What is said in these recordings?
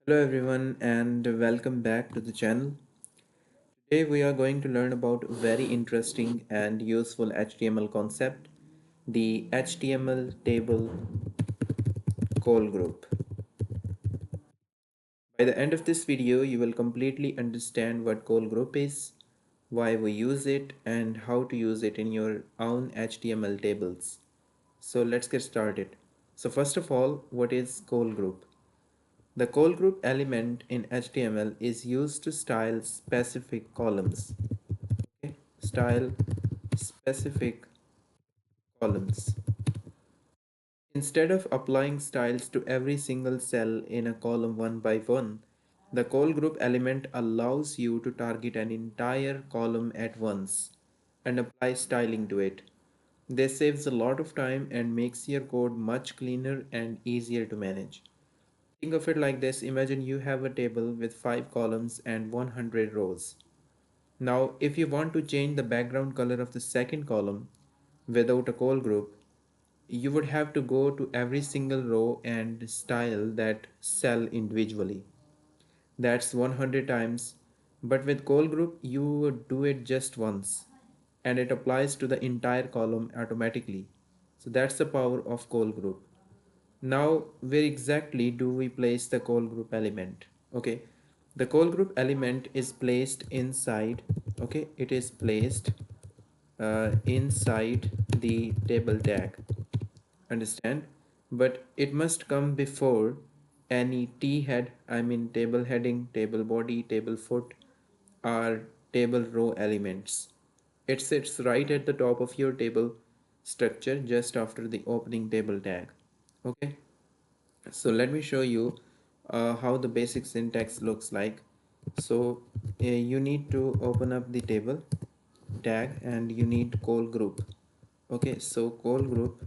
Hello everyone and welcome back to the channel. Today we are going to learn about a very interesting and useful HTML concept, the HTML table call group. By the end of this video, you will completely understand what call group is, why we use it, and how to use it in your own HTML tables. So let's get started. So first of all, what is call group? The call group element in HTML is used to style specific columns. Okay? Style specific columns. Instead of applying styles to every single cell in a column one by one, the call group element allows you to target an entire column at once and apply styling to it. This saves a lot of time and makes your code much cleaner and easier to manage. Think of it like this. Imagine you have a table with 5 columns and 100 rows. Now, if you want to change the background color of the second column without a call group, you would have to go to every single row and style that cell individually. That's 100 times. But with call group, you would do it just once and it applies to the entire column automatically. So that's the power of call group. Now, where exactly do we place the call group element? Okay, the call group element is placed inside, okay, it is placed inside the table tag. Understand? But it must come before any T head, I mean table heading, table body, table foot, or table row elements. It sits right at the top of your table structure just after the opening table tag. Okay. So let me show you how the basic syntax looks like. So you need to open up the table tag and you need call group. Okay, so call group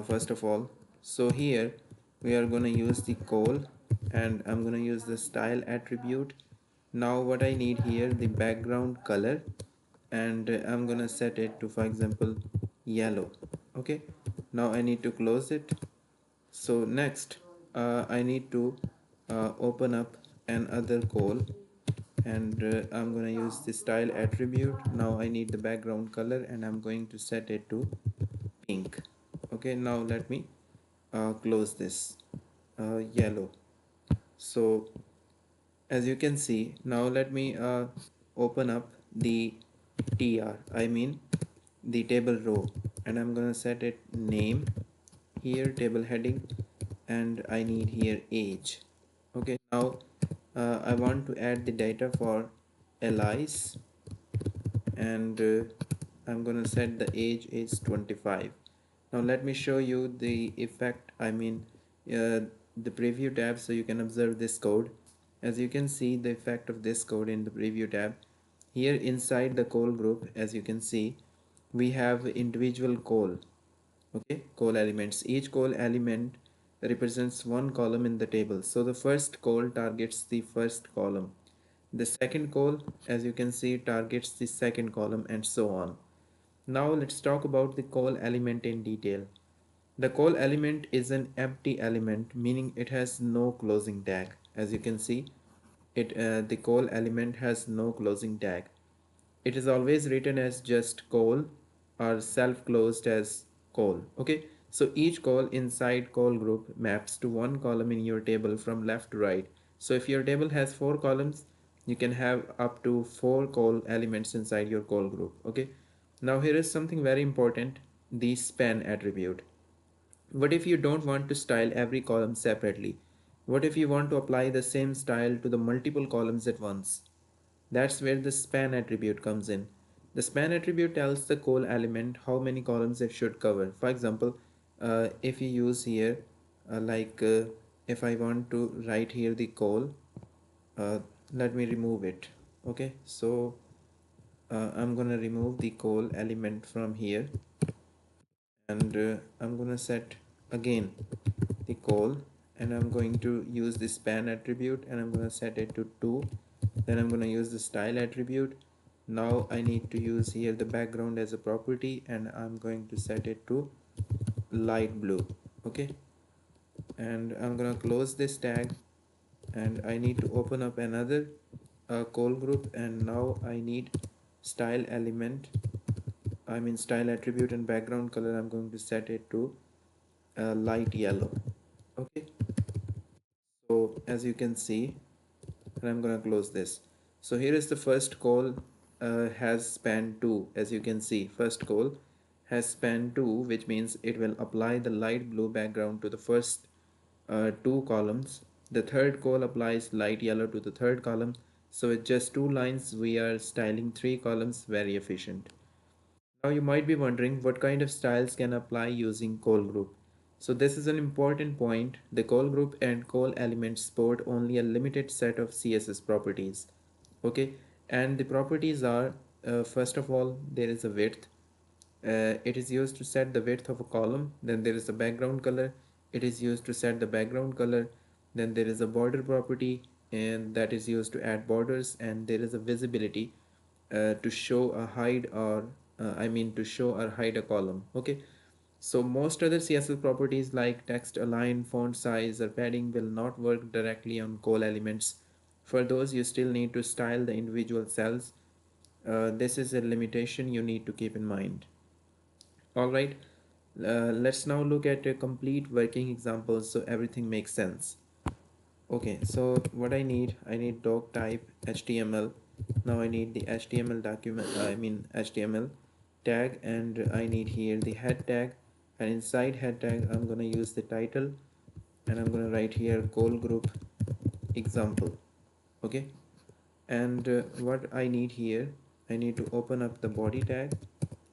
first of all. So here we are going to use the call and I'm going to use the style attribute. Now what I need here, the background color, and I'm going to set it to, for example, yellow. Okay, now I need to close it. So next I need to open up another call and I'm going to use the style attribute. Now I need the background color and I'm going to set it to pink. Okay, now let me close this yellow. So as you can see, now let me open up the tr, I mean the table row, and I'm gonna set it name here, table heading, and I need here age. Okay, now I want to add the data for Elise and I'm gonna set the age is 25. Now let me show you the effect, I mean the preview tab, so you can observe this code. As you can see the effect of this code in the preview tab, here inside the call group, as you can see, we have individual call. Okay, call elements. Each call element represents one column in the table. So the first call targets the first column. The second call, as you can see, targets the second column, and so on. Now let's talk about the call element in detail. The call element is an empty element, meaning it has no closing tag. As you can see, the call element has no closing tag. It is always written as just call or self-closed as call. Okay, so each call inside call group maps to one column in your table from left to right. So if your table has 4 columns, you can have up to 4 call elements inside your call group. Okay, now here is something very important, the span attribute. What if you don't want to style every column separately? What if you want to apply the same style to the multiple columns at once? That's where the span attribute comes in. The span attribute tells the call element how many columns it should cover. For example, if you use here, if I want to write here the call, uh, let me remove it. Okay, so I'm gonna remove the call element from here and I'm gonna set again the call and I'm going to use the span attribute and I'm gonna set it to 2. Then I'm gonna use the style attribute. Now I need to use here the background as a property and I'm going to set it to light blue. Okay, and I'm gonna close this tag and I need to open up another call group, and now I need style element, I mean style attribute, and background color I'm going to set it to light yellow. Okay, so as you can see, and I'm gonna close this. So here is the first call, has span 2. As you can see, first call has span 2, which means it will apply the light blue background to the first two columns. The third call applies light yellow to the third column. So with just two lines we are styling three columns, very efficient. Now you might be wondering what kind of styles can apply using call group. So this is an important point. The call group and call elements support only a limited set of CSS properties. Okay, and the properties are, first of all, there is a width. It is used to set the width of a column. Then there is a background color. It is used to set the background color. Then there is a border property, and that is used to add borders. And there is a visibility, to show a hide or I mean to show or hide a column. Okay, so most other CSS properties like text align, font size, or padding will not work directly on call elements. For those, you still need to style the individual cells. This is a limitation you need to keep in mind. All right, let's now look at a complete working example so everything makes sense. Okay, so what I need doc type HTML. Now I need the HTML document, I mean HTML tag, and I need here the head tag. And inside head tag, I'm gonna use the title, and I'm gonna write here call group example. Okay, and what I need here, I need to open up the body tag,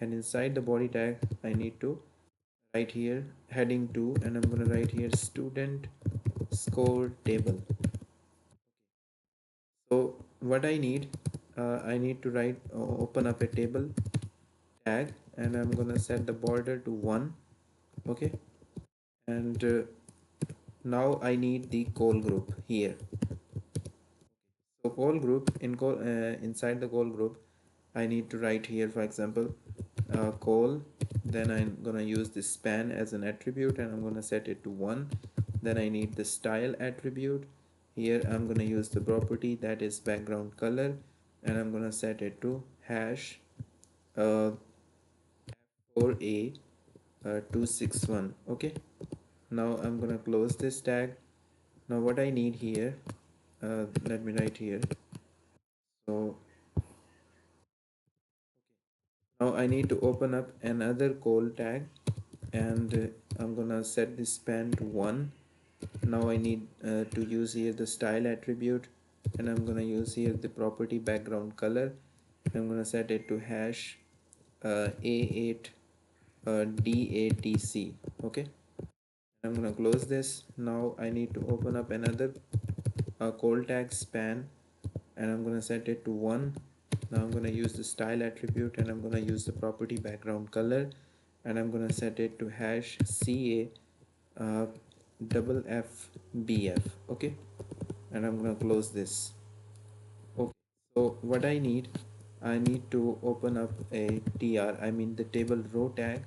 and inside the body tag, I need to write here heading 2, and I'm gonna write here student score table. So what I need to write, open up a table tag, and I'm gonna set the border to 1. Okay, and now I need the call group here. So call group inside the call group, I need to write here, for example, call. Then I'm gonna use the span as an attribute, and I'm gonna set it to 1. Then I need the style attribute. Here I'm gonna use the property that is background color, and I'm gonna set it to hash uh, 4a 261. Okay, now I'm gonna close this tag. Now what I need here, let me write here. So now I need to open up another call tag, and I'm gonna set the span to 1. Now I need to use here the style attribute, and I'm gonna use here the property background color. I'm gonna set it to hash A8 DATC. Okay, I'm gonna close this. Now I need to open up another call tag span, and I'm gonna set it to 1. Now I'm gonna use the style attribute, and I'm gonna use the property background color, and I'm gonna set it to hash CA double FBF. Okay, and I'm gonna close this. Okay, so what I need to open up a TR, I mean the table row tag.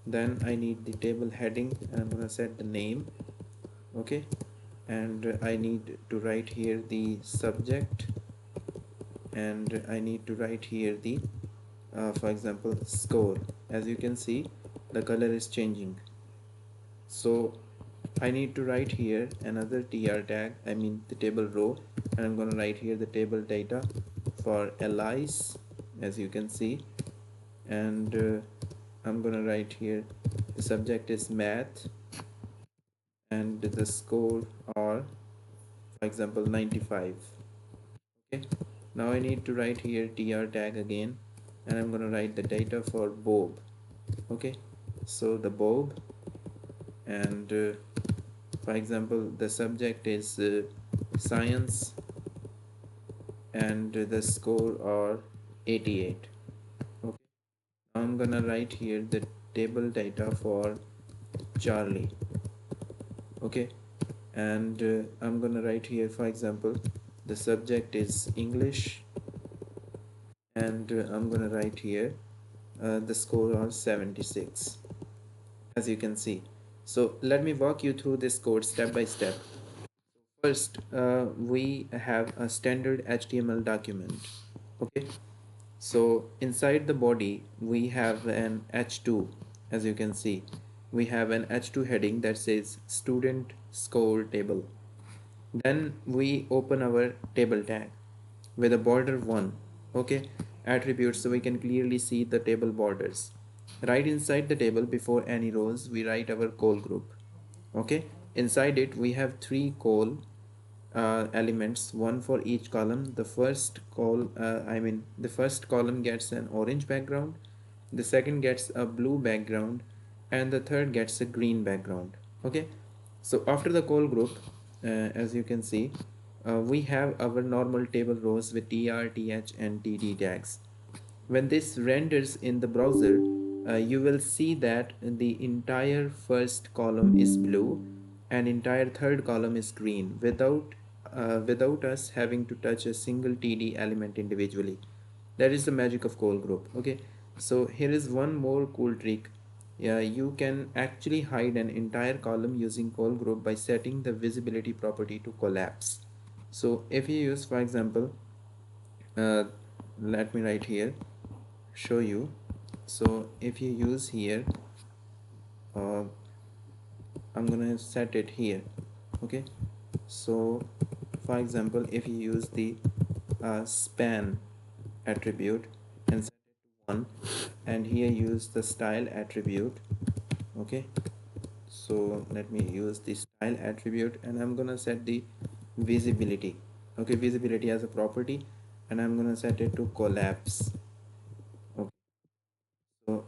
Then I need the table heading, and I'm gonna set the name. Okay, and I need to write here the subject, and I need to write here the for example score. As you can see, the color is changing. So I need to write here another tr tag, I mean the table row, and I'm going to write here the table data for LIs, as you can see. And I'm going to write here the subject is math, and the score are, for example, 95. Okay, now I need to write here tr tag again, and I'm going to write the data for bob. Okay, so the bob, and for example the subject is science, and the score are 88. Okay, now I'm gonna write here the table data for Charlie. Okay, and I'm gonna write here, for example, the subject is English, and I'm gonna write here the score are 76, as you can see. So let me walk you through this code step by step. First, we have a standard HTML document. Okay, so inside the body, we have an H2, as you can see. We have an H2 heading that says student score table. Then we open our table tag with a border 1, okay, attribute so we can clearly see the table borders. Right inside the table before any rows, we write our call group. Okay, inside it we have three call elements, one for each column. The first column gets an orange background, the second gets a blue background, and the third gets a green background. Okay, so after the call group, as you can see, we have our normal table rows with tr, th, and td tags. When this renders in the browser, you will see that the entire first column is blue and entire third column is green without us having to touch a single td element individually. That is the magic of call group. Okay, so here is one more cool trick. Yeah, you can actually hide an entire column using call group by setting the visibility property to collapse. So if you use, for example, uh, let me write here, show you. So if you use here, uh, I'm gonna set it here. Okay, so for example, if you use the span attribute and set it to 1, and here use the style attribute. Okay, so let me use the style attribute and I'm gonna set the visibility. Okay, visibility as a property, and I'm gonna set it to collapse. Okay, so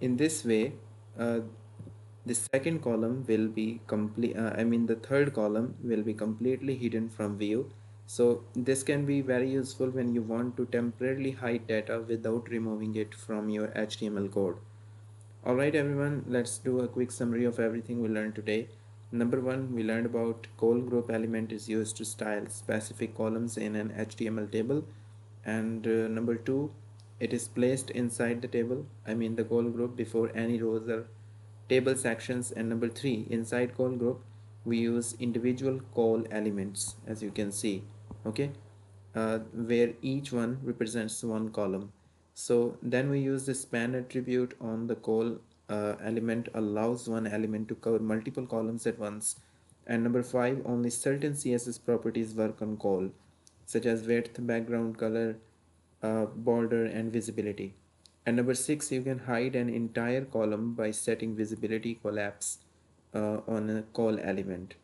in this way, uh, the second column will be complete, the third column will be completely hidden from view. So this can be very useful when you want to temporarily hide data without removing it from your HTML code. Alright everyone, let's do a quick summary of everything we learned today. Number one, we learned about call group element is used to style specific columns in an HTML table. And number two, it is placed inside the table, the call group before any rows or table sections. And number three, inside call group, we use individual call elements, as you can see, okay, where each one represents one column. So then we use the span attribute on the call element, allows one element to cover multiple columns at once. And number five, only certain CSS properties work on call, such as width, background color, border, and visibility. And number six, you can hide an entire column by setting visibility collapse on a call element.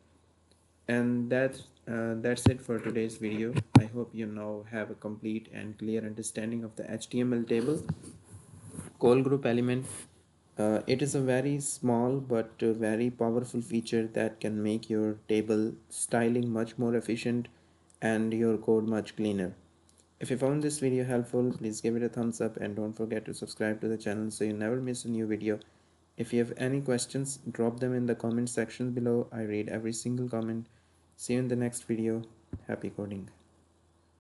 And that's it for today's video. I hope you now have a complete and clear understanding of the HTML table call group element. It is a very small but very powerful feature that can make your table styling much more efficient and your code much cleaner. If you found this video helpful, please give it a thumbs up and don't forget to subscribe to the channel so you never miss a new video. If you have any questions, drop them in the comment section below. I read every single comment. See you in the next video. Happy coding.